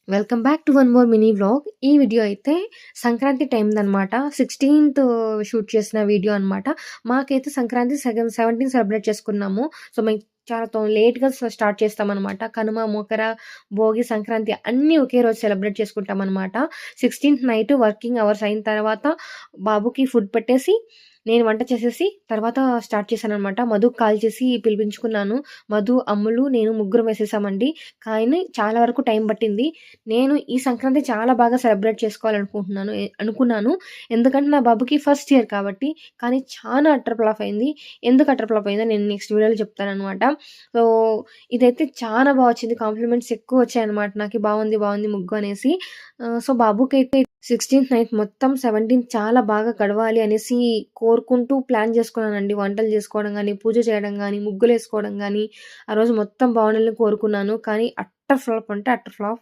Welcome back to one more mini vlog. ఈ video అయితే Sankranti టైందనమాట. 16థ్ shoot చేసిన వీడియో అనమాట. మాకైతే సంక్రాంతి 17 సెలబ్రేట్ చేసుకున్నాము. సో, మేము చాలా లేట్‌గా స్టార్ట్ చేస్తామనమాట. కనుమ, మొకర, భోగి, సంక్రాంతి అన్నీ ఒకే రోజు సెలబ్రేట్ చేసుకుంటామనమాట. 16థ్ నైట్ వర్కింగ్ అవర్స్ అయిన తర్వాత బాబుకి ఫుడ్ పెట్టేసి, నేను వంట చేసేసి తర్వాత స్టార్ట్ చేశాననమాట. మధుకి కాల్ చేసి పిలిపించుకున్నాను. మధు, అమ్ములు, నేను ముగ్గురం వేసేసామండి. కానీ చాలా వరకు టైం పట్టింది. నేను ఈ సంక్రాంతి చాలా బాగా సెలబ్రేట్ అనుకున్నాను. ఎందుకంటే నా బాబుకి ఫస్ట్ ఇయర్ కాబట్టి. కానీ చాలా అటర్ ఫ్లాప్ అయింది. ఎందుకు అటర్ ఫ్లాప్ అయిందో నేను నెక్స్ట్ వీడియోలో చెప్తాననమాట. సో, ఇదైతే చాలా బా వచ్చింది. కాంప్లిమెంట్స్ ఎక్కువొచ్చాయనమాట నాకి. బావుంది, బావుంది ముగ్గు అనేసి. సో, బాబుకైతే 16థ్ నైట్ మొత్తం 17థ్ చాలా బాగా గడవాలి అనేసి కోరుకుంటూ ప్లాన్ చేసుకున్నానండి. వంటలు చేసుకోవడం గానీ, పూజ చేయడం గానీ, ముగ్గులేసుకోవడం గానీ, ఆ రోజు మొత్తం బావుండాలని కోరుకున్నాను. కానీ అట్టర్ ఫ్లాప్ అంటే అట్టర్ ఫ్లాప్.